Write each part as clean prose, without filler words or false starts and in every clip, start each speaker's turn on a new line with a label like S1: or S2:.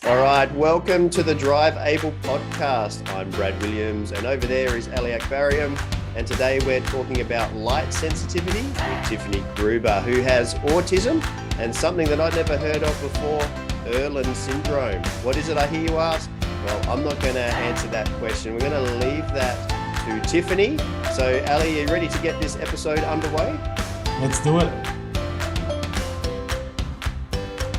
S1: All right, welcome to the Drive Able podcast. I'm Brad Williams, and over there is Ali Akbarium. And today we're talking about light sensitivity with Tiffany Gruber, who has autism and something that I'd never heard of before, Irregularity syndrome. What is it, I hear you ask? Well, I'm not going to answer that question. We're going to leave that to Tiffany. So, Ali, are you ready to get this episode underway?
S2: Let's do it.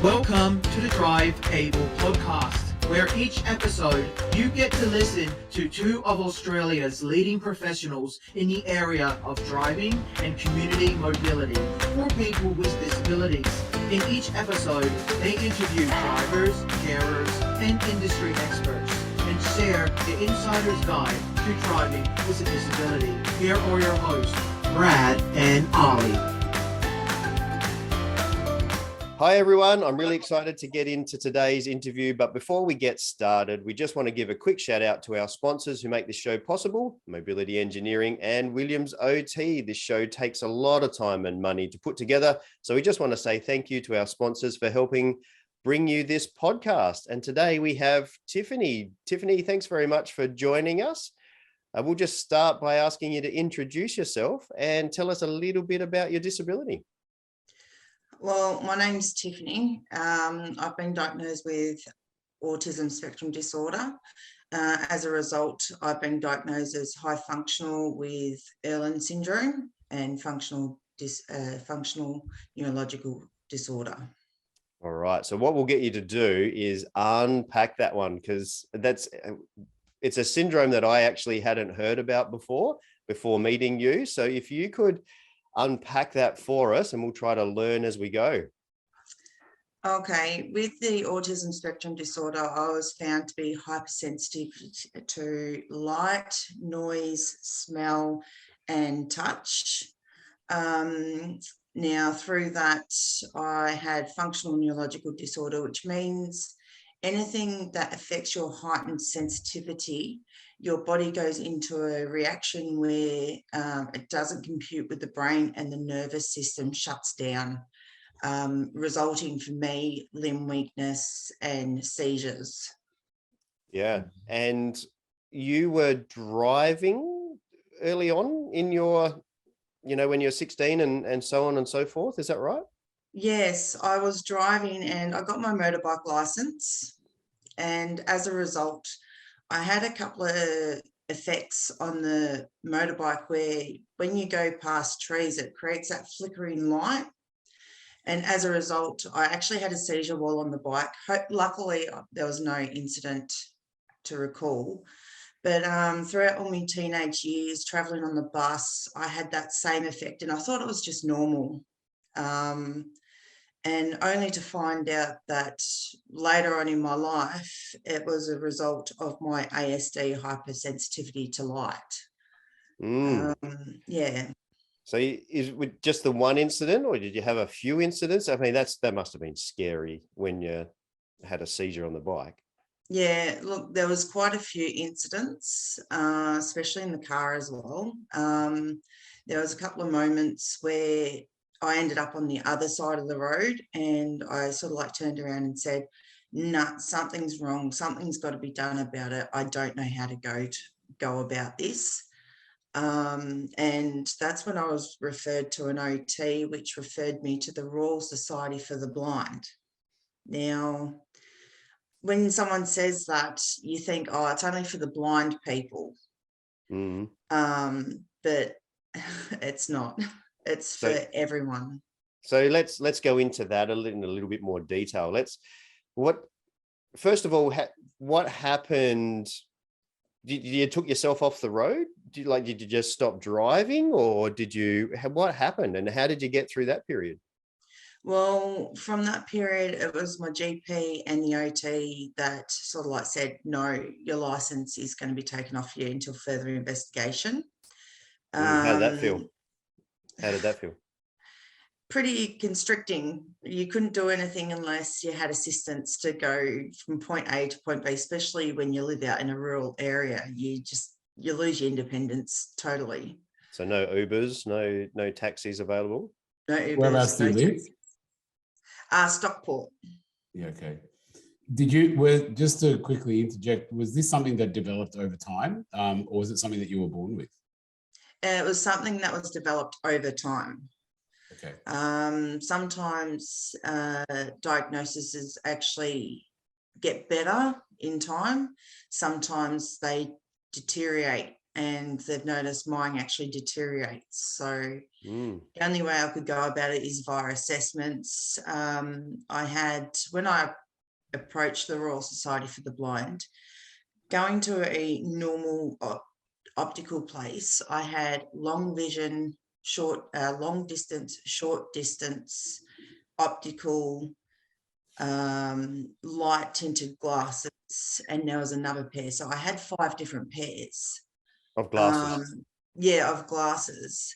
S3: Welcome to the Drive Able podcast, where each episode you get to listen to two of Australia's leading professionals in the area of driving and community mobility for people with disabilities. In each episode, they interview drivers, carers, and industry experts and share the insider's guide to driving with a disability. Here are your hosts, Brad and Ali.
S1: Hi everyone, I'm really excited to get into today's interview, but before we get started, we just want to give a quick shout out to our sponsors who make this show possible, Mobility Engineering and Williams OT. This show takes a lot of time and money to put together, so we just want to say thank you to our sponsors for helping bring you this podcast. And today we have Tiffany. Tiffany, thanks very much for joining us. We'll just start by asking you to introduce yourself and tell us a little bit about your disability.
S4: Well, my name's Tiffany. I've been diagnosed with autism spectrum disorder. As a result, I've been diagnosed as high functional with wherein syndrome and functional neurological disorder.
S1: All right. So what we'll get you to do is unpack that one, because it's a syndrome that I actually hadn't heard about before meeting you. So if you could unpack that for us, and we'll try to learn as we go.
S4: Okay, with the autism spectrum disorder, I was found to be hypersensitive to light, noise, smell, and touch. Now, through that, I had functional neurological disorder, which means anything that affects your heightened sensitivity, your body goes into a reaction where it doesn't compute with the brain and the nervous system shuts down, resulting for me, limb weakness and seizures.
S1: Yeah. And you were driving early on in your, when you're 16 and so on and so forth. Is that right?
S4: Yes, I was driving and I got my motorbike license. And as a result, I had a couple of effects on the motorbike where when you go past trees, it creates that flickering light. And as a result, I actually had a seizure while on the bike. Luckily, there was no incident to recall. But throughout all my teenage years, traveling on the bus, I had that same effect and I thought it was just normal. And only to find out that later on in my life, it was a result of my ASD hypersensitivity to light. Yeah.
S1: So is it just the one incident, or did you have a few incidents? I mean, that must have been scary when you had a seizure on the bike.
S4: Yeah, look, there was quite a few incidents, especially in the car as well. There was a couple of moments where I ended up on the other side of the road and I sort of like turned around and said, nah, something's wrong. Something's got to be done about it. I don't know how to go about this. And that's when I was referred to an OT, which referred me to the Royal Society for the Blind. Now, when someone says that, you think, oh, it's only for the blind people. But it's not. It's for everyone.
S1: So let's go into that in a little bit more detail. First of all, what happened? Did you took yourself off the road? Did you just stop driving, or what happened, and how did you get through that period?
S4: Well, from that period, it was my GP and the OT that sort of like said, no, your license is going to be taken off you until further investigation.
S1: How did that feel?
S4: Pretty constricting. You couldn't do anything unless you had assistance to go from point A to point B, especially when you live out in a rural area. You lose your independence totally.
S1: So no Ubers, no taxis available?
S4: No Ubers.
S2: Whereabouts do you live?
S4: Stockport.
S2: Yeah, okay. just to quickly interject, was this something that developed over time, or was it something that you were born with?
S4: It was something that was developed over time.
S2: Okay.
S4: Sometimes diagnoses actually get better in time. Sometimes they deteriorate, and they've noticed mine actually deteriorates. So the only way I could go about it is via assessments. When I approached the Royal Society for the Blind, going to a normal optical place, I had long vision, long distance, short distance, optical, light tinted glasses, and there was another pair. So I had 5 different pairs
S1: of glasses.
S4: Of glasses.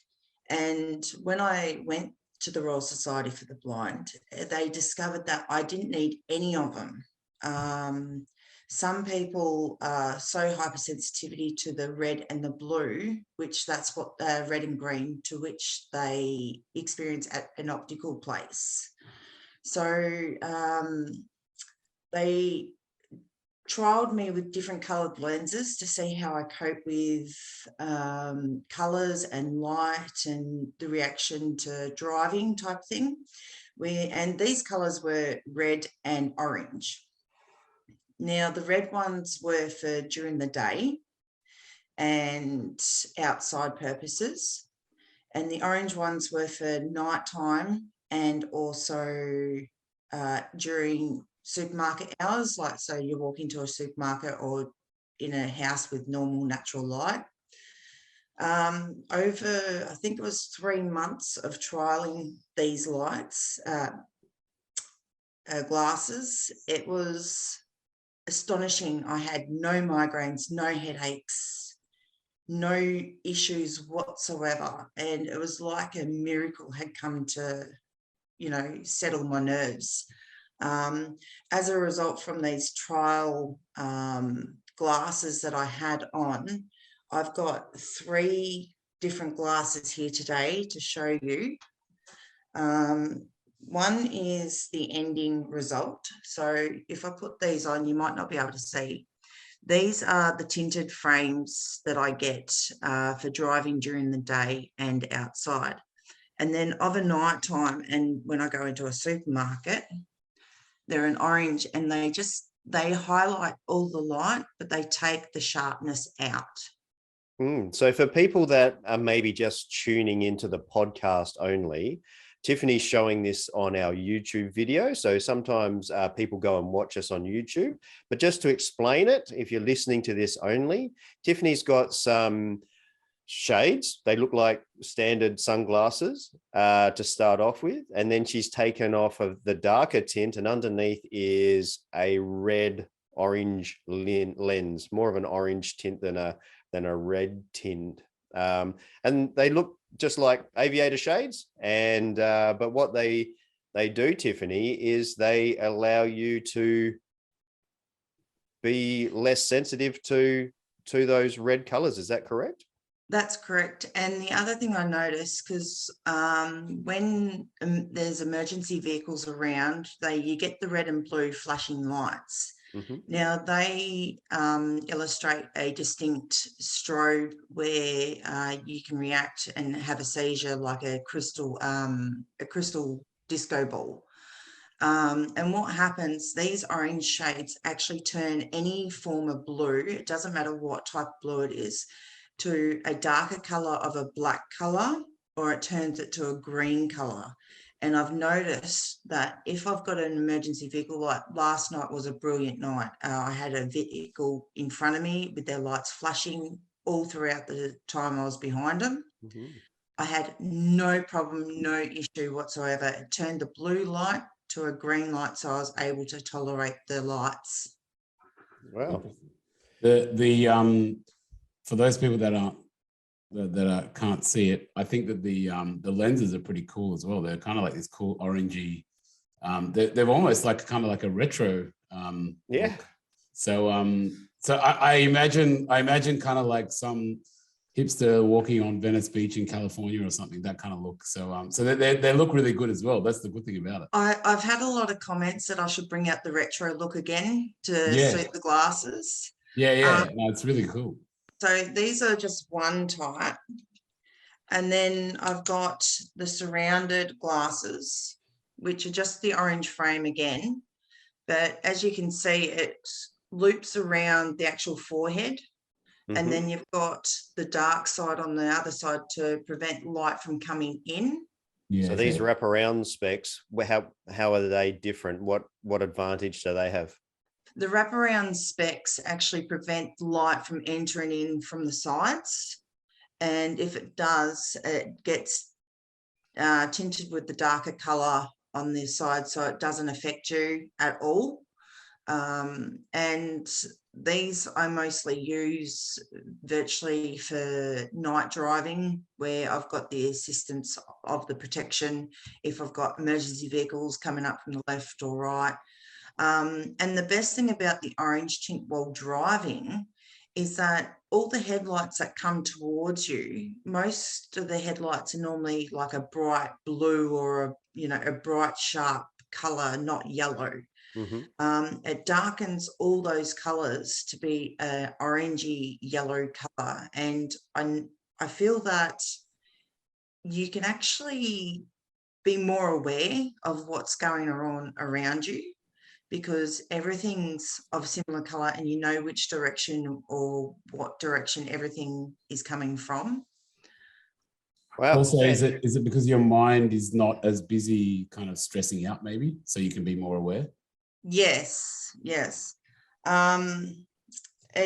S4: And when I went to the Royal Society for the Blind, they discovered that I didn't need any of them. Some people are so hypersensitivity to the red and the blue, which that's what red and green, to which they experience at an optical place. So they trialed me with different coloured lenses to see how I cope with colours and light and the reaction to driving type thing. And these colours were red and orange. Now, the red ones were for during the day and outside purposes, and the orange ones were for nighttime and also during supermarket hours, like so you walk into a supermarket or in a house with normal natural light. Over, I think it was 3 months of trialing these lights, glasses, it was astonishing. I had no migraines, no headaches, no issues whatsoever. And it was like a miracle had come to, settle my nerves. As a result from these trial glasses that I had on, I've got 3 different glasses here today to show you. One is the ending result. So if I put these on, you might not be able to see. These are the tinted frames that I get for driving during the day and outside. And then of a night time, and when I go into a supermarket, they're an orange, and they highlight all the light, but they take the sharpness out.
S1: So for people that are maybe just tuning into the podcast only, Tiffany's showing this on our YouTube video. So sometimes people go and watch us on YouTube, but just to explain it, if you're listening to this only, Tiffany's got some shades. They look like standard sunglasses to start off with. And then she's taken off of the darker tint, and underneath is a red orange lens, more of an orange tint than a red tint. And they look just like aviator shades. And but what they do, Tiffany, is they allow you to be less sensitive to those red colors. Is that correct?
S4: That's correct. And the other thing I noticed, because when there's emergency vehicles around, you get the red and blue flashing lights. Mm-hmm. Now they illustrate a distinct strobe where you can react and have a seizure like a crystal disco ball. And what happens, these orange shades actually turn any form of blue, it doesn't matter what type of blue it is, to a darker color of a black color, or it turns it to a green color. And I've noticed that if I've got an emergency vehicle, like last night was a brilliant night. I had a vehicle in front of me with their lights flashing all throughout the time I was behind them. Mm-hmm. I had no problem, no issue whatsoever. It turned the blue light to a green light, so I was able to tolerate the lights.
S1: Wow.
S2: For those people that can't see it, I think that the lenses are pretty cool as well. They're kind of like this cool orangey. They're almost like kind of like a retro.
S1: Yeah.
S2: Look. So I imagine kind of like some hipster walking on Venice Beach in California or something, that kind of look. So so they look really good as well. That's the good thing about it.
S4: I've had a lot of comments that I should bring out the retro look again to
S2: Yeah.
S4: suit the glasses.
S2: Yeah. No, it's really cool.
S4: So these are just one type. And then I've got the surrounded glasses, which are just the orange frame again. But as you can see, it loops around the actual forehead. And then you've got the dark side on the other side to prevent light from coming in.
S1: Yeah. So these wraparound specs, how are they different? What advantage do they have?
S4: The wraparound specs actually prevent light from entering in from the sides. And if it does, it gets tinted with the darker color on this side, so it doesn't affect you at all. And these I mostly use virtually for night driving, where I've got the assistance of the protection if I've got emergency vehicles coming up from the left or right. And the best thing about the orange tint while driving is that all the headlights that come towards you, most of the headlights are normally like a bright blue or a bright sharp color, not yellow. It darkens all those colors to be an orangey yellow color, and I feel that you can actually be more aware of what's going on around you, because everything's of similar color and you know which direction or what direction everything is coming from.
S2: Wow. Also, is it because your mind is not as busy kind of stressing out, maybe, so you can be more aware?
S4: Yes. It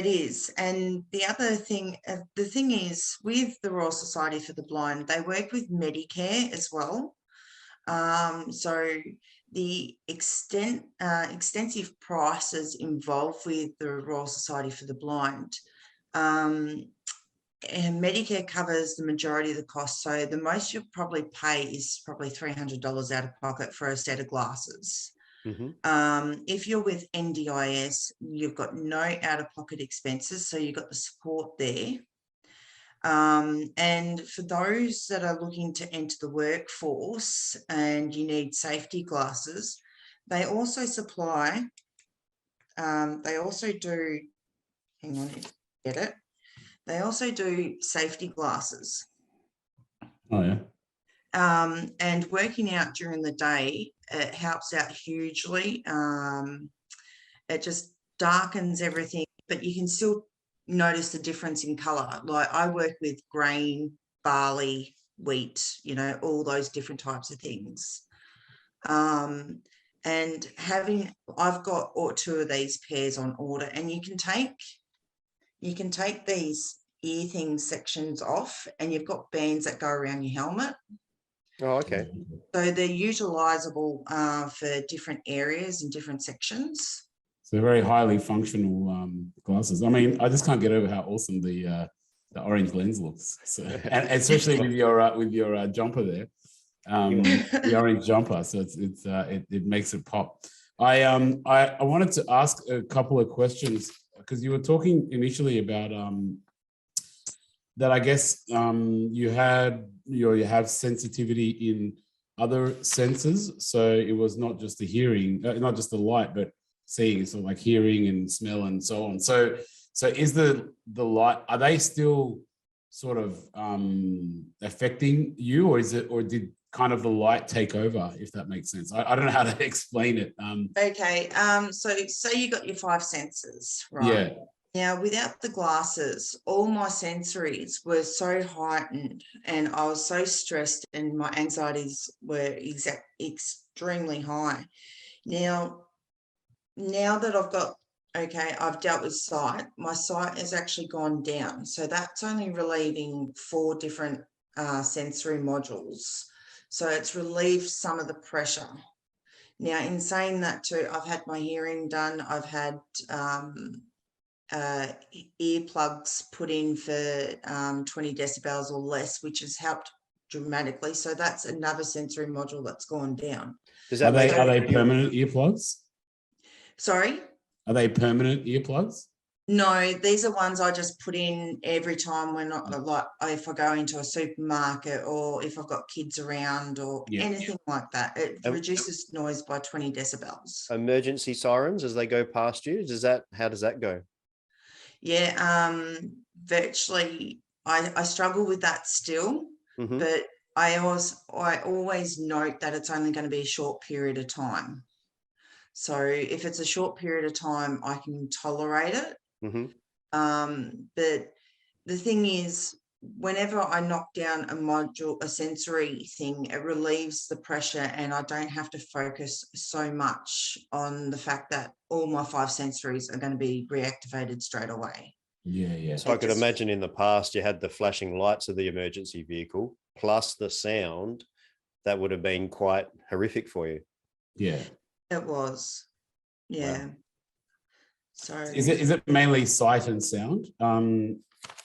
S4: is. And the other thing, the thing is, with the Royal Society for the Blind, they work with Medicare as well. So the extensive prices involved with the Royal Society for the Blind, and Medicare covers the majority of the cost. So the most you'll probably pay is probably $300 out of pocket for a set of glasses. If you're with NDIS, you've got no out-of-pocket expenses, so you've got the support there. And for those that are looking to enter the workforce and you need safety glasses, they also supply, they also do, hang on, get it, they also do safety glasses.
S2: Oh, yeah.
S4: And working out during the day, it helps out hugely. It just darkens everything, but you can still notice the difference in color. Like I work with grain, barley, wheat, all those different types of things. And I've got two of these pairs on order, and you can take these ear things sections off, and you've got bands that go around your helmet.
S1: Oh, okay.
S4: So they're utilizable for different areas and different sections.
S2: So they're very highly functional glasses. I mean, I just can't get over how awesome the orange lens looks. So, and especially with your jumper there, the orange jumper. So it makes it pop. I wanted to ask a couple of questions, because you were talking initially about that I guess you have sensitivity in other senses. So it was not just the hearing, not just the light, but seeing, so like hearing and smell and so on. So is the light, are they still sort of affecting you, or did kind of the light take over, if that makes sense? I don't know how to explain it.
S4: Okay, so you got your 5 senses, right?
S2: Yeah.
S4: Now, without the glasses, all my sensories were so heightened, and I was so stressed, and my anxieties were extremely high. Now that I've dealt with sight, my sight has actually gone down. So that's only relieving 4 different sensory modules. So it's relieved some of the pressure. Now, in saying that too, I've had my hearing done. I've had earplugs put in for 20 decibels or less, which has helped dramatically. So that's another sensory module that's gone down.
S1: Does that
S2: are they permanent earplugs?
S4: Sorry?
S2: Are they permanent earplugs?
S4: No, these are ones I just put in every time when like if I go into a supermarket or if I've got kids around or anything like that. It reduces noise by 20 decibels.
S1: Emergency sirens as they go past you, how does that go?
S4: Yeah, virtually I struggle with that still, but I always note that it's only going to be a short period of time. So if it's a short period of time, I can tolerate it. But the thing is, whenever I knock down a sensory thing, it relieves the pressure and I don't have to focus so much on the fact that all my 5 sensories are going to be reactivated straight away.
S2: Yeah.
S1: So I could imagine in the past you had the flashing lights of the emergency vehicle plus the sound. That would have been quite horrific for you.
S2: Yeah.
S4: It was. Yeah.
S1: Wow.
S4: So
S2: is it mainly sight and sound?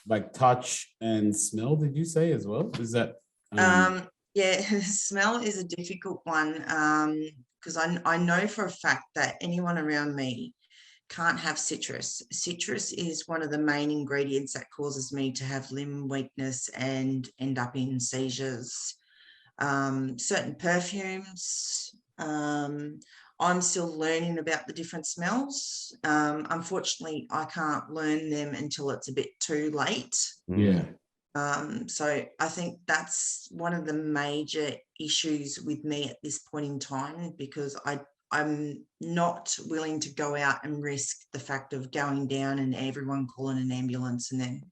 S2: Like touch and smell, did you say as well? Is that
S4: yeah, smell is a difficult one, because I know for a fact that anyone around me can't have citrus. Citrus is one of the main ingredients that causes me to have limb weakness and end up in seizures. Certain perfumes, I'm still learning about the different smells. Unfortunately, I can't learn them until it's a bit too late.
S2: Yeah.
S4: So I think that's one of the major issues with me at this point in time, because I'm not willing to go out and risk the fact of going down and everyone calling an ambulance and then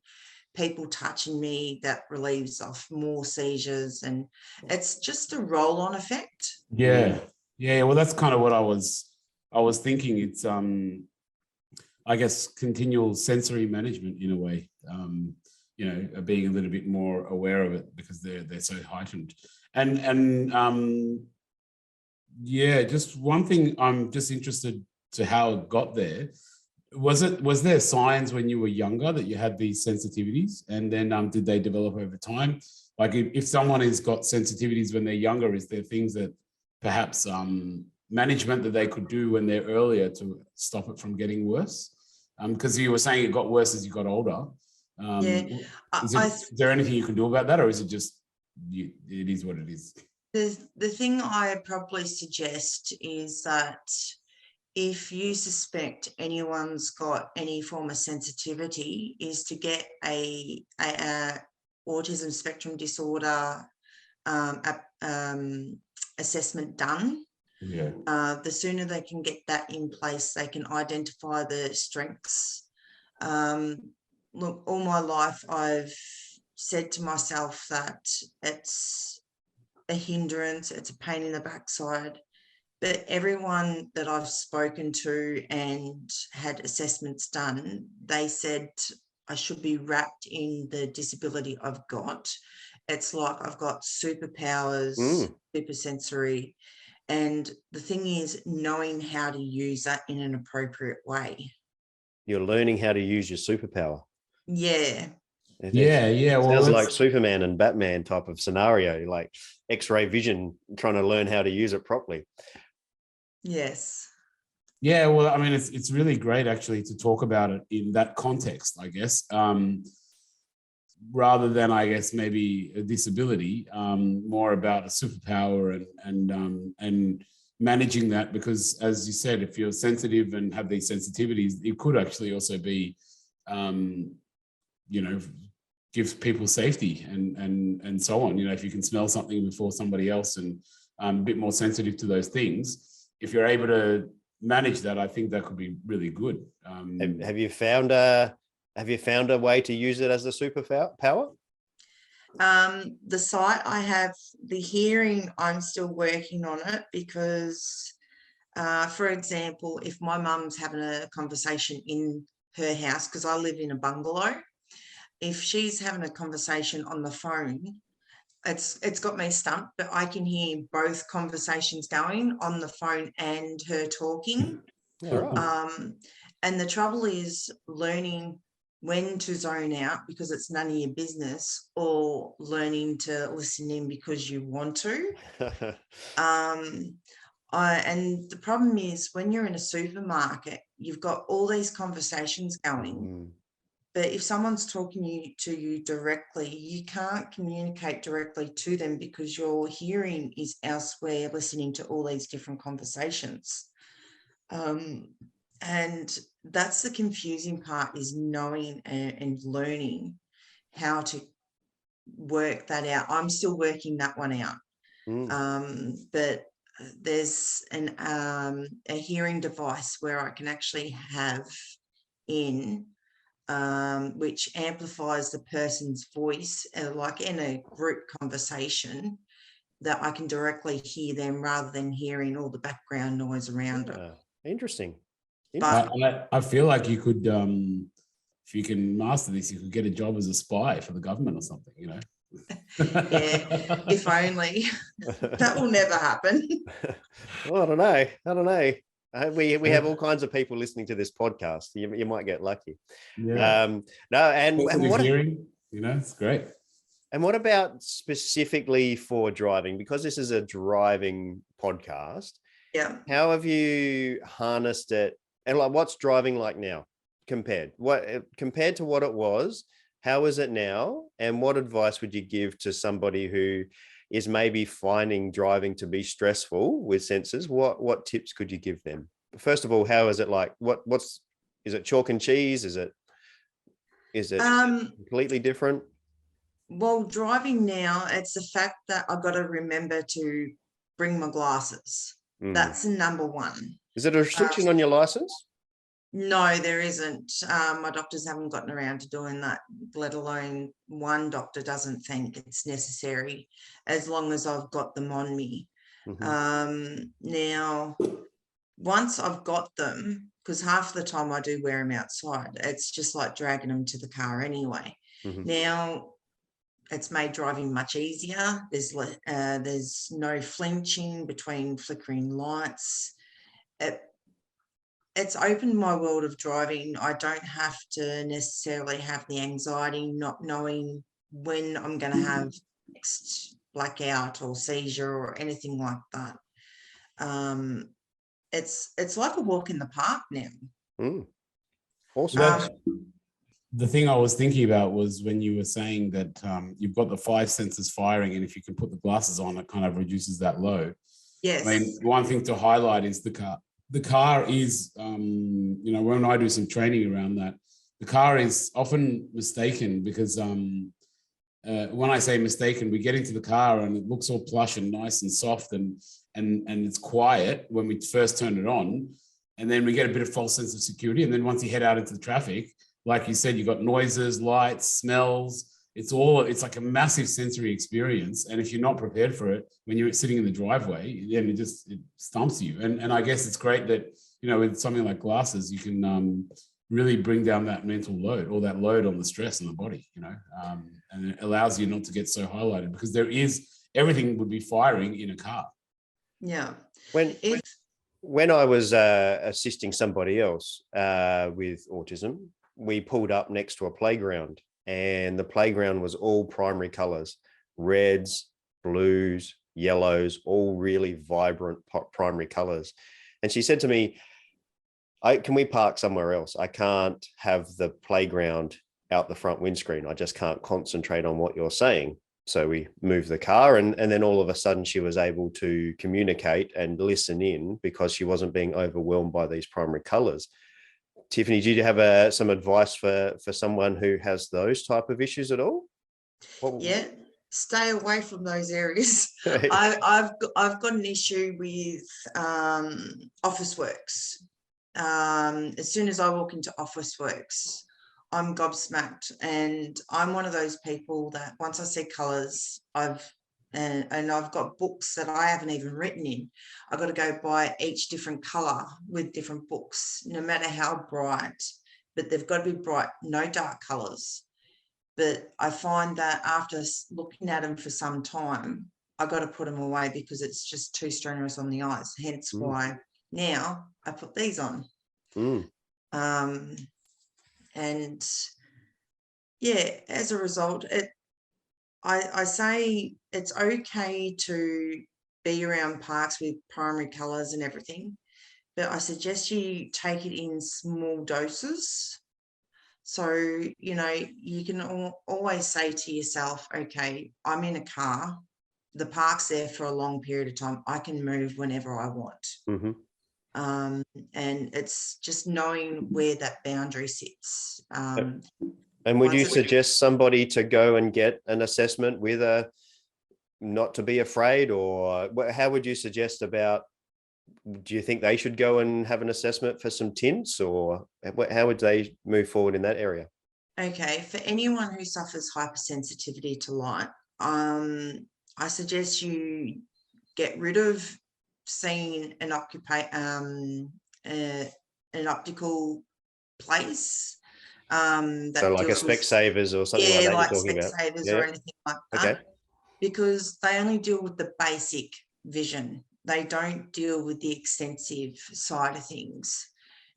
S4: people touching me. That relieves off more seizures, and it's just a roll-on effect.
S2: Yeah. Well, that's kind of what I was thinking. It's I guess continual sensory management in a way. Being a little bit more aware of it because they're so heightened. And just one thing I'm just interested to how it got there. Was there signs when you were younger that you had these sensitivities, and then did they develop over time? Like if someone has got sensitivities when they're younger, is there things that perhaps management that they could do when they're earlier to stop it from getting worse? Because you were saying it got worse as you got older. Is there anything you can do about that, or is it just it is what it is?
S4: The thing I probably suggest is that if you suspect anyone's got any form of sensitivity, is to get a autism spectrum disorder assessment done.
S2: Yeah.
S4: The sooner they can get that in place, they can identify the strengths. Look, all my life I've said to myself that it's a hindrance, it's a pain in the backside. But everyone that I've spoken to and had assessments done, they said I should be wrapped in the disability I've got. It's like I've got superpowers, super sensory. And the thing is knowing how to use that in an appropriate way.
S1: You're learning how to use your superpower.
S4: Yeah.
S2: Yeah. Well,
S1: sounds like Superman and Batman type of scenario, like X-ray vision, trying to learn how to use it properly.
S4: Yes.
S2: Yeah, well, I mean, it's really great actually to talk about it in that context, I guess, rather than, I guess, maybe a disability, more about a superpower and managing that, because as you said, if you're sensitive and have these sensitivities, it could actually also be, gives people safety and so on. If you can smell something before somebody else and a bit more sensitive to those things, if you're able to manage that, I think that could be really good.
S1: Have you found a way to use it as a superpower?
S4: The sight I have, the hearing, I'm still working on it because, for example, if my mum's having a conversation in her house, because I live in a bungalow, if she's having a conversation on the phone, it's got me stumped, but I can hear both conversations going on the phone and her talking.
S1: Yeah, right.
S4: And the trouble is learning when to zone out because it's none of your business, or learning to listen in because you want to. And the problem is when you're in a supermarket, you've got all these conversations going. But if someone's talking to you directly, you can't communicate directly to them because your hearing is elsewhere, listening to all these different conversations. And that's the confusing part, is knowing and learning how to work that out. I'm still working that one out. But there's a hearing device where I can actually have in which amplifies the person's voice, like in a group conversation, that I can directly hear them rather than hearing all the background noise around it.
S1: Interesting.
S4: But
S2: I feel like you could, if you can master this, you could get a job as a spy for the government or something, you know?
S4: yeah, if only. That will never happen.
S1: Well, I don't know. We have all kinds of people listening to this podcast. You might get lucky.
S2: Yeah.
S1: No, and what
S2: hearing, you know, it's great.
S1: And what about specifically for driving? Because this is a driving podcast.
S4: Yeah.
S1: How have you harnessed it? And like, what's driving like now compared to what it was? How is it now? And what advice would you give to somebody who is maybe finding driving to be stressful with sensors? What tips could you give them? First of all, how is it like? Is it chalk and cheese? Is it completely different?
S4: Well, driving now, it's the fact that I've got to remember to bring my glasses. That's the number one.
S1: Is it a restriction on your license?
S4: No, there isn't. My doctors haven't gotten around to doing that, let alone one doctor doesn't think it's necessary, as long as I've got them on me. Now, once I've got them, because half the time I do wear them outside, it's just like dragging them to the car anyway. Now, it's made driving much easier. There's no flinching between flickering lights. It's opened my world of driving. I don't have to necessarily have the anxiety not knowing when I'm going to have next blackout or seizure or anything like that. It's like a walk in the park now.
S1: Awesome.
S2: The thing I was thinking about was when you were saying that you've got the 5 sensors firing, and if you can put the glasses on, it kind of reduces that load.
S4: Yes.
S2: I mean, one thing to highlight is the car. The car is, you know, when I do some training around that, the car is often mistaken because when I say mistaken, we get into the car and it looks all plush and nice and soft and it's quiet when we first turn it on. And then we get a bit of false sense of security. And then once you head out into the traffic, like you said, you've got noises, lights, smells. It's like a massive sensory experience. And if you're not prepared for it, when you're sitting in the driveway, then it stumps you. And I guess it's great that, you know, with something like glasses, you can really bring down that mental load or that load on the stress in the body, you know, and it allows you not to get so highlighted because everything would be firing in a car.
S4: Yeah.
S1: When I was assisting somebody else with autism, we pulled up next to a playground. And the playground was all primary colors, reds, blues, yellows, all really vibrant primary colors. And she said to me, can we park somewhere else? I can't have the playground out the front windscreen. I just can't concentrate on what you're saying. So we moved the car and then all of a sudden she was able to communicate and listen in because she wasn't being overwhelmed by these primary colors. Tiffany, do you have some advice for someone who has those type of issues at all?
S4: Yeah, stay away from those areas. I've got an issue with Officeworks. As soon as I walk into Officeworks, I'm gobsmacked, and I'm one of those people that once I see colours, and I've got books that I haven't even written in. I've got to go buy each different colour with different books, no matter how bright, but they've got to be bright, no dark colours. But I find that after looking at them for some time, I've got to put them away because it's just too strenuous on the eyes. Hence why now I put these on. And yeah, as a result, I say it's okay to be around parks with primary colours and everything, but I suggest you take it in small doses. So, you can always say to yourself, okay, I'm in a car, the park's there for a long period of time, I can move whenever I want.
S1: Mm-hmm.
S4: And it's just knowing where that boundary sits.
S1: And would you suggest somebody to go and get an assessment with not to be afraid, or how would you suggest about, do you think they should go and have an assessment for some tints, or how would they move forward in that area?
S4: Okay, for anyone who suffers hypersensitivity to light, I suggest you get rid of seeing an optical place.
S1: So like a Specsavers or something like that,
S4: like
S1: you're talking about?
S4: Specsavers or anything like that.
S1: Okay.
S4: Because they only deal with the basic vision. They don't deal with the extensive side of things.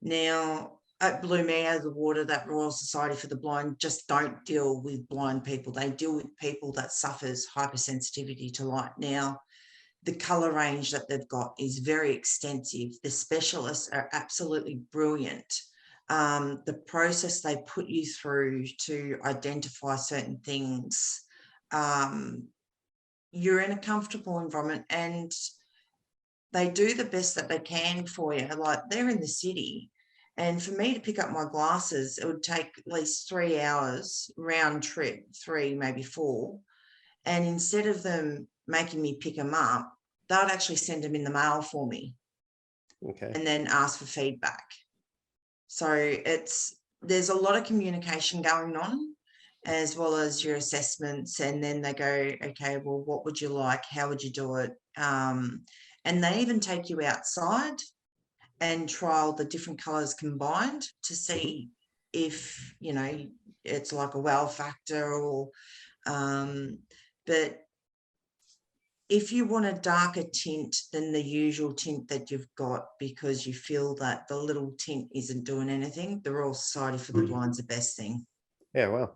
S4: Now, it blew me out of the water that Royal Society for the Blind just don't deal with blind people. They deal with people that suffers hypersensitivity to light. Now, the colour range that they've got is very extensive. The specialists are absolutely brilliant. The process they put you through to identify certain things, you're in a comfortable environment and they do the best that they can for you. Like, they're in the city, and for me to pick up my glasses, it would take at least 3 hours round trip, 3, maybe 4. And instead of them making me pick them up, they would actually send them in the mail for me.
S1: Okay.
S4: And then ask for feedback. So there's a lot of communication going on, as well as your assessments. And then they go, okay, well, what would you like? How would you do it? And they even take you outside and trial the different colours combined to see if, it's like a wow factor or, but if you want a darker tint than the usual tint that you've got, because you feel that the little tint isn't doing anything, the Royal Society for the Blind's the best thing.
S1: Yeah, wow.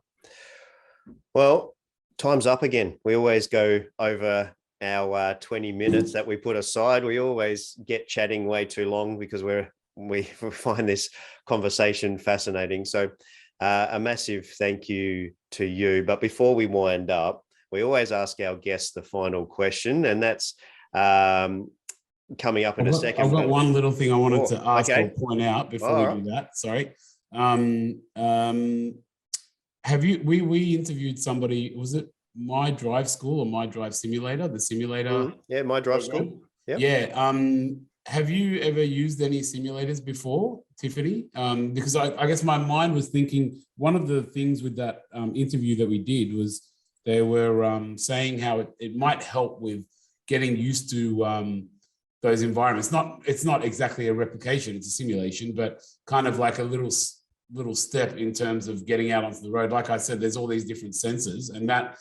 S1: Well, time's up again. We always go over our 20 minutes that we put aside. We always get chatting way too long because we find this conversation fascinating. So a massive thank you to you. But before we wind up, we always ask our guests the final question, and that's coming up in a second.
S2: I've got one little thing I wanted to ask or point out before we do that. Sorry. Have you, we interviewed somebody, was it My Drive School or My Drive Simulator, the simulator?
S1: Yeah, My Drive School.
S2: Yep. Yeah. Have you ever used any simulators before, Tiffany? Because I guess my mind was thinking, one of the things with that interview that we did was they were saying how it might help with getting used to those environments. It's not exactly a replication, it's a simulation, but kind of like a little step in terms of getting out onto the road. Like I said, there's all these different sensors, and that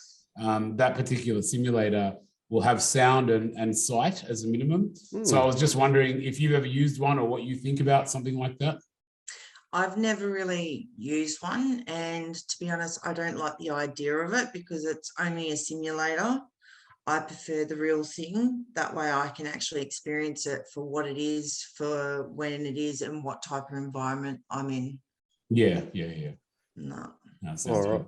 S2: particular simulator will have sound and sight as a minimum. So I was just wondering if you've ever used one or what you think about something like that.
S4: I've never really used one, and to be honest, I don't like the idea of it because it's only a simulator. I prefer the real thing. That way I can actually experience it for what it is, for when it is, and what type of environment I'm in.
S2: Yeah.
S4: No.
S2: Sounds good.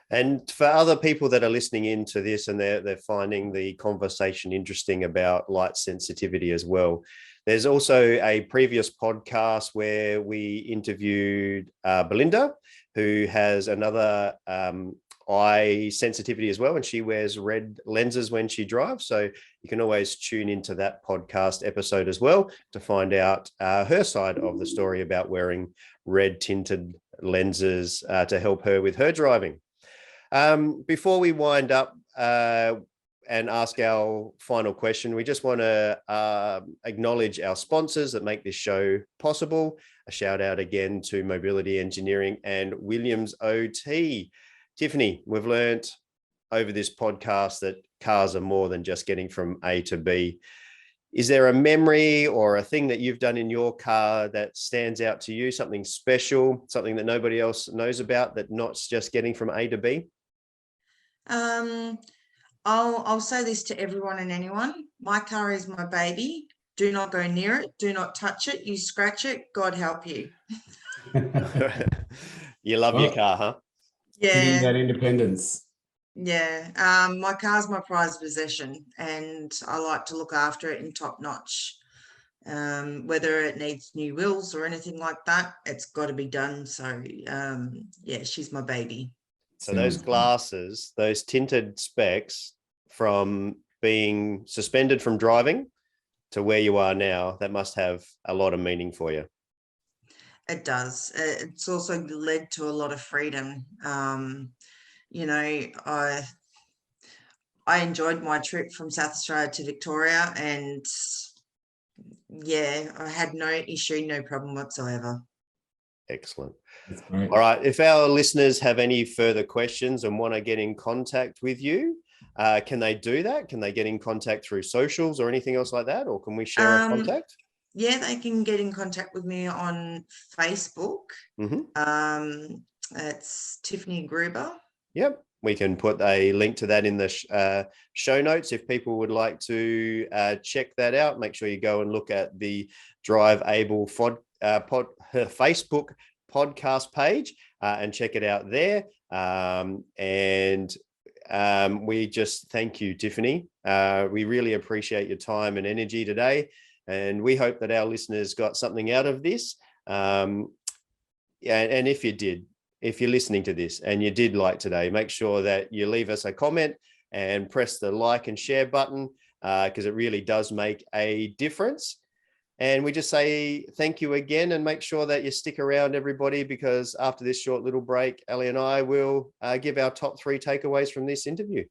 S1: And for other people that are listening into this and they're finding the conversation interesting about light sensitivity as well, there's also a previous podcast where we interviewed Belinda, who has another eye sensitivity as well, and she wears red lenses when she drives. So you can always tune into that podcast episode as well to find out her side of the story about wearing red tinted lenses to help her with her driving. Before we wind up and ask our final question, we just want to acknowledge our sponsors that make this show possible. A shout out again to Mobility Engineering and Williams OT. Tiffany, we've learned over this podcast that cars are more than just getting from A to B. Is there a memory or a thing that you've done in your car that stands out to you, something special, something that nobody else knows about, that not just getting from A to B?
S4: I'll say this to everyone and anyone. My car is my baby. Do not go near it. Do not touch it. You scratch it, God help you.
S1: You love your car, huh?
S2: Getting that
S4: Yeah,
S2: independence.
S4: yeah. My car's my prized possession, and I like to look after it in top notch. Whether it needs new wheels or anything like that, it's got to be done. So yeah, she's my baby.
S1: So those glasses, those tinted specs, from being suspended from driving to where you are now, that must have a lot of meaning for you.
S4: It does. It's also led to a lot of freedom. You know, I enjoyed my trip from South Australia to Victoria, and yeah, I had no issue, no problem whatsoever.
S1: Excellent.
S2: That's great.
S1: All right. If our listeners have any further questions and want to get in contact with you, can they do that? Can they get in contact through socials or anything else like that? Or can we share a contact?
S4: Yeah, they can get in contact with me on Facebook.
S1: Mm-hmm.
S4: It's Tiffany Gruber.
S1: Yep. We can put a link to that in the show notes if people would like to check that out. Make sure you go and look at the Drive Able Facebook podcast page and check it out there. We just thank you, Tiffany. We really appreciate your time and energy today. And we hope that our listeners got something out of this. And if you did, if you're listening to this and you did like today, make sure that you leave us a comment and press the like and share button because it really does make a difference. And we just say thank you again and make sure that you stick around, everybody, because after this short little break, Ellie and I will give our top 3 takeaways from this interview.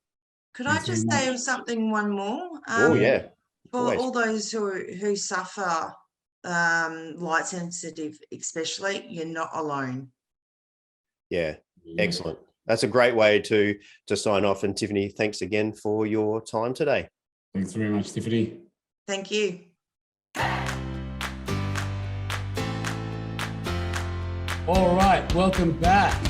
S4: Could I just say something one more?
S1: Oh, yeah.
S4: For
S1: Always.
S4: all those who suffer light sensitive, especially, you're not alone.
S1: Yeah, excellent. That's a great way to sign off. And Tiffany, thanks again for your time today.
S2: Thanks very much, Tiffany.
S4: Thank you.
S2: All right, welcome back.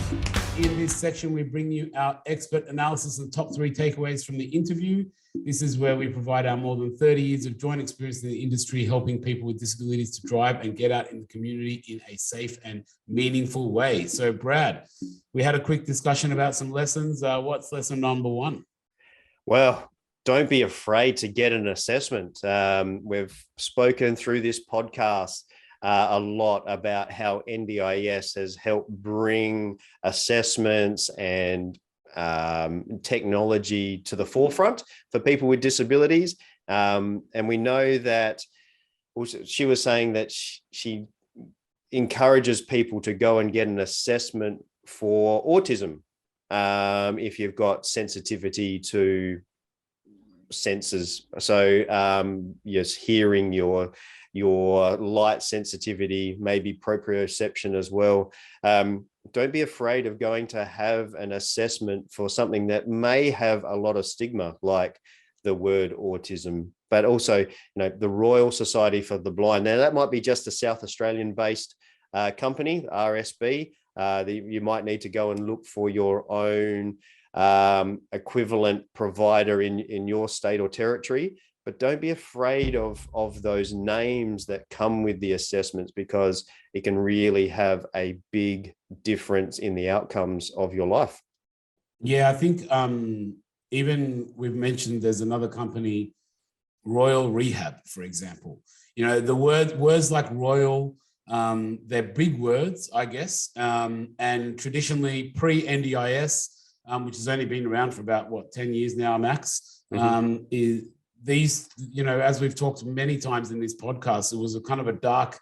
S2: In this section, we bring you our expert analysis and top 3 takeaways from the interview. This is where we provide our more than 30 years of joint experience in the industry, helping people with disabilities to drive and get out in the community in a safe and meaningful way. So, Brad, we had a quick discussion about some lessons. What's lesson number 1?
S1: Well, don't be afraid to get an assessment. We've spoken through this podcast a lot about how NDIS has helped bring assessments and technology to the forefront for people with disabilities. And we know that she was saying that she encourages people to go and get an assessment for autism if you've got sensitivity to senses. So yes, hearing, your light sensitivity, maybe proprioception as well. Don't be afraid of going to have an assessment for something that may have a lot of stigma, like the word autism, but also, the Royal Society for the Blind. Now, that might be just a South Australian-based company, RSB. You might need to go and look for your own equivalent provider in your state or territory. But don't be afraid of those names that come with the assessments, because it can really have a big difference in the outcomes of your life.
S2: Yeah, I think even we've mentioned there's another company, Royal Rehab, for example. The words like Royal, they're big words, I guess. And traditionally pre-NDIS, which has only been around for about, 10 years now, max, is these, as we've talked many times in this podcast, it was a kind of a dark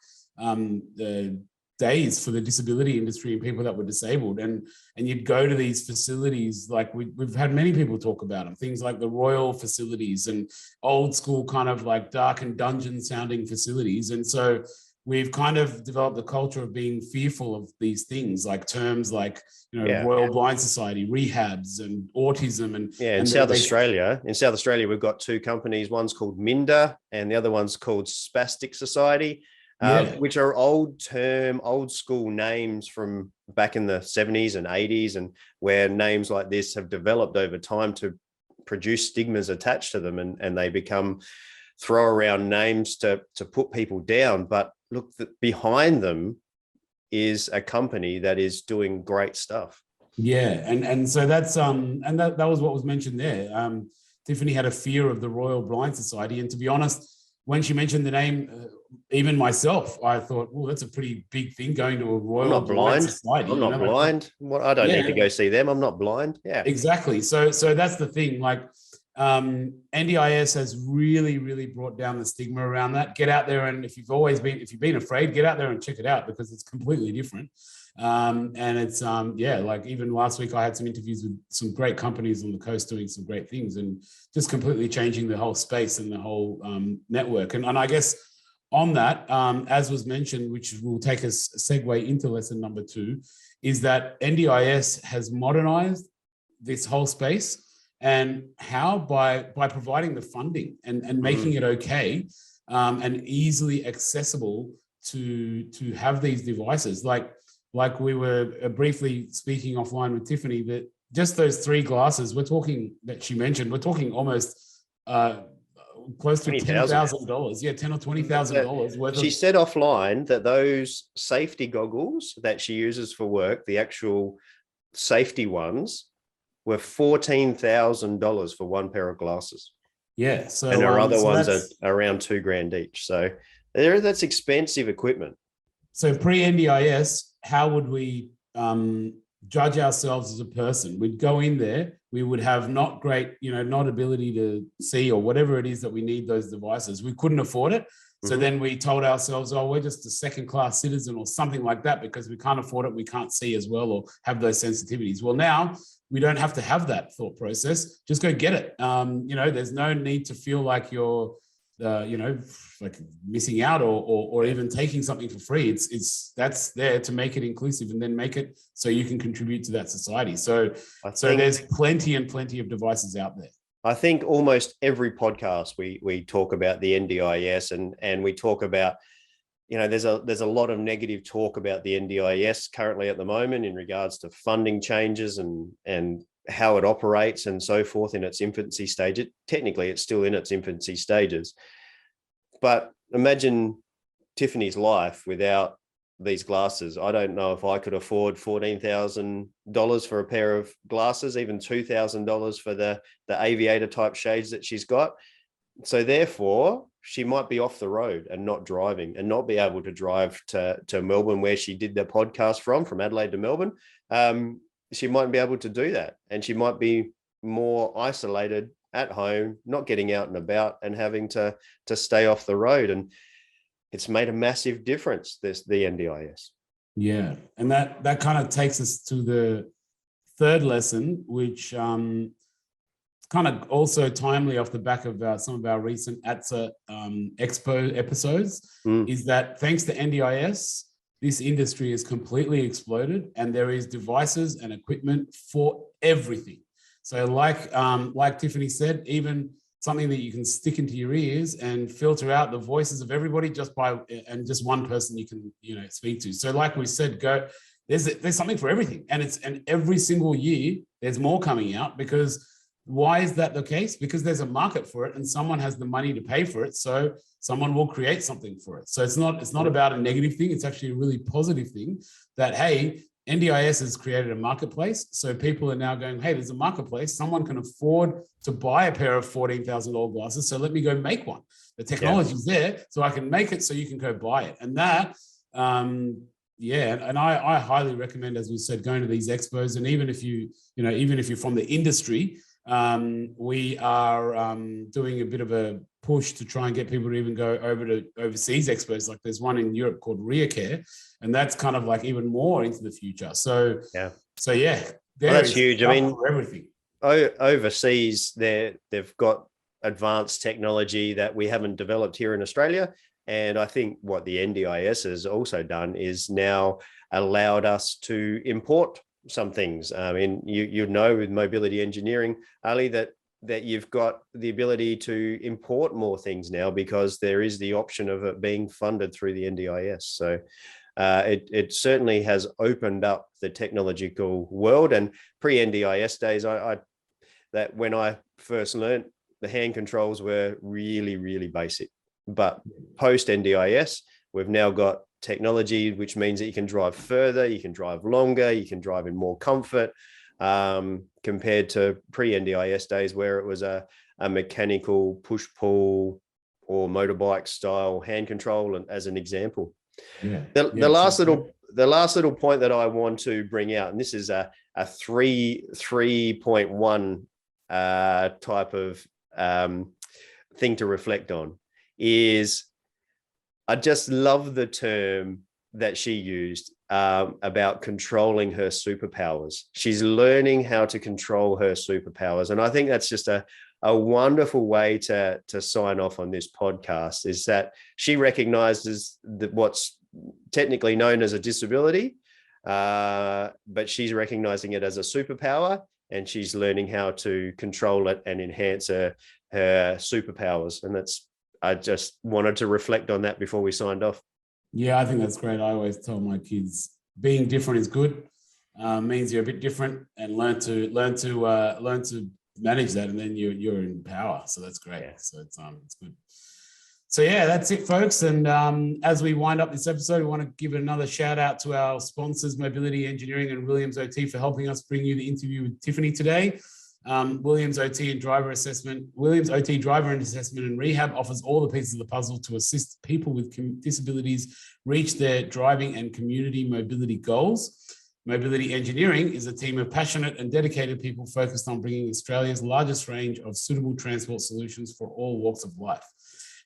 S2: days for the disability industry and people that were disabled. And you'd go to these facilities, like we've had many people talk about them, things like the Royal facilities and old school kind of like dark and dungeon sounding facilities. And so we've kind of developed a culture of being fearful of these things, like terms like, Royal Blind Society, rehabs, and autism.
S1: In South Australia, we've got 2 companies. One's called Minda and the other one's called Spastic Society, which are old school names from back in the 70s and 80s, and where names like this have developed over time to produce stigmas attached to them, and they become throw around names to put people down. But look, behind them is a company that is doing great stuff.
S2: Yeah, and so that's and that was what was mentioned there. Tiffany had a fear of the Royal Blind Society, and to be honest, when she mentioned the name, even myself, I thought, well, that's a pretty big thing, going to a Royal Blind Society.
S1: I'm not blind. I don't need to go see them. I'm not blind. Yeah,
S2: exactly. So that's the thing. Like, NDIS has really brought down the stigma around that. Get out there, and if you've been afraid, get out there and check it out, because it's completely different. And it's like even last week I had some interviews with some great companies on the coast doing some great things, and just completely changing the whole space and the whole network. And I guess on that, as was mentioned, which will take us segue into lesson number 2, is that NDIS has modernized this whole space. And how? By providing the funding and making it okay and easily accessible to have these devices. Like we were briefly speaking offline with Tiffany, that just those 3 glasses that she mentioned, we're talking almost close to $10,000. Yeah, $10,000 or $20,000 worth.
S1: She said offline that those safety goggles that she uses for work, the actual safety ones, were $14,000 for one pair of glasses.
S2: Yeah. So
S1: and her other ones are around $2,000 each. So that's expensive equipment.
S2: So pre-NDIS, how would we judge ourselves as a person? We'd go in there, we would have not ability to see or whatever it is that we need those devices. We couldn't afford it. So then we told ourselves, oh, we're just a second-class citizen or something like that, because we can't afford it, we can't see as well or have those sensitivities. Well, now we don't have to have that thought process. Just go get it. There's no need to feel like you're, like missing out or even taking something for free. That's there to make it inclusive and then make it so you can contribute to that society. So there's plenty of devices out there.
S1: I think almost every podcast we talk about the NDIS and we talk about, there's a lot of negative talk about the NDIS currently at the moment in regards to funding changes and how it operates and so forth in its infancy stage. Technically, it's still in its infancy stages. But imagine Tiffany's life without these glasses. I don't know if I could afford $14,000 for a pair of glasses, even $2,000 for the aviator type shades that she's got. So therefore, she might be off the road and not driving and not be able to drive to Melbourne, where she did the podcast from Adelaide to Melbourne. She might be able to do that. And she might be more isolated at home, not getting out and about and having to stay off the road. And it's made a massive difference, the NDIS.
S2: Yeah. And that kind of takes us to the 3rd lesson, which kind of also timely off the back of some of our recent ATSA Expo episodes, is that thanks to NDIS, this industry is completely exploded and there is devices and equipment for everything. So like Tiffany said, even something that you can stick into your ears and filter out the voices of everybody just just one person you can speak to. So like we said, there's something for everything, and every single year there's more coming out. Because why is that the case? Because there's a market for it and someone has the money to pay for it, so someone will create something for it. So it's not about a negative thing. It's actually a really positive thing that, hey, NDIS has created a marketplace. So people are now going, hey, there's a marketplace. Someone can afford to buy a pair of $14,000 glasses. So let me go make one. The technology's there, so I can make it so you can go buy it. And that, and I highly recommend, as we said, going to these expos. And even if you're from the industry, we are doing a bit of a push to try and get people to even go over to overseas expos. Like there's one in Europe called Reacare, and that's kind of like even more into the future. So
S1: that's huge. I mean,
S2: for everything.
S1: Overseas, they've got advanced technology that we haven't developed here in Australia. And I think what the NDIS has also done is now allowed us to import some things. I mean, you know, with mobility engineering, Ali, that you've got the ability to import more things now because there is the option of it being funded through the NDIS. So it certainly has opened up the technological world. And pre-NDIS days, that when I first learned, the hand controls were really, really basic. But post NDIS, we've now got technology, which means that you can drive further, you can drive longer, you can drive in more comfort, compared to pre-NDIS days where it was a mechanical push-pull or motorbike style hand control, and as an example. The last little point that I want to bring out, and this is a 3.1 type of thing to reflect on, is I just love the term that she used about controlling her superpowers. She's learning how to control her superpowers. And I think that's just a wonderful way to sign off on this podcast, is that she recognizes that what's technically known as a disability, but she's recognizing it as a superpower, and she's learning how to control it and enhance her superpowers. And I just wanted to reflect on that before we signed off.
S2: Yeah, I think that's great. I always tell my kids being different is good. Means you're a bit different, and learn to manage that, and then you're in power. So that's great. Yeah. So it's good. So yeah, that's it, folks. And as we wind up this episode, we want to give another shout out to our sponsors, Mobility Engineering and Williams OT, for helping us bring you the interview with Tiffany today. Williams OT Driver and Assessment and Rehab offers all the pieces of the puzzle to assist people with disabilities reach their driving and community mobility goals. Mobility Engineering is a team of passionate and dedicated people focused on bringing Australia's largest range of suitable transport solutions for all walks of life.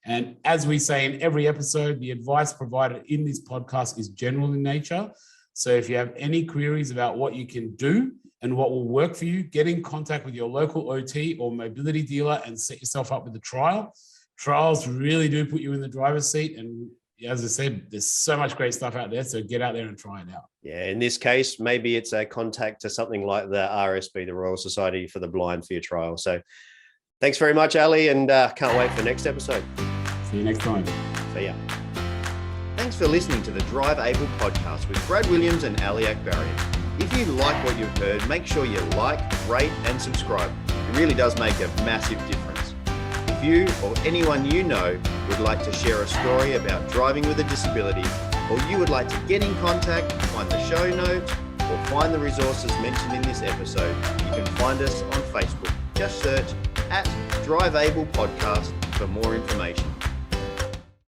S2: And as we say in every episode, the advice provided in this podcast is general in nature. So if you have any queries about what you can do and what will work for you, get in contact with your local OT or mobility dealer and set yourself up with a trial. Trials really do put you in the driver's seat. And as I said, there's so much great stuff out there. So get out there and try it out.
S1: Yeah, in this case, maybe it's a contact to something like the RSB, the Royal Society for the Blind, for your trial. So thanks very much, Ali, and can't wait for the next episode.
S2: See you next time.
S1: See ya. Thanks for listening to the Drive Able podcast with Brad Williams and Ali Akbarian. If you like what you've heard, make sure you like, rate, and subscribe. It really does make a massive difference. If you or anyone you know would like to share a story about driving with a disability, or you would like to get in contact, find the show notes, or find the resources mentioned in this episode, you can find us on Facebook. Just search @Drive Able Podcast for more information.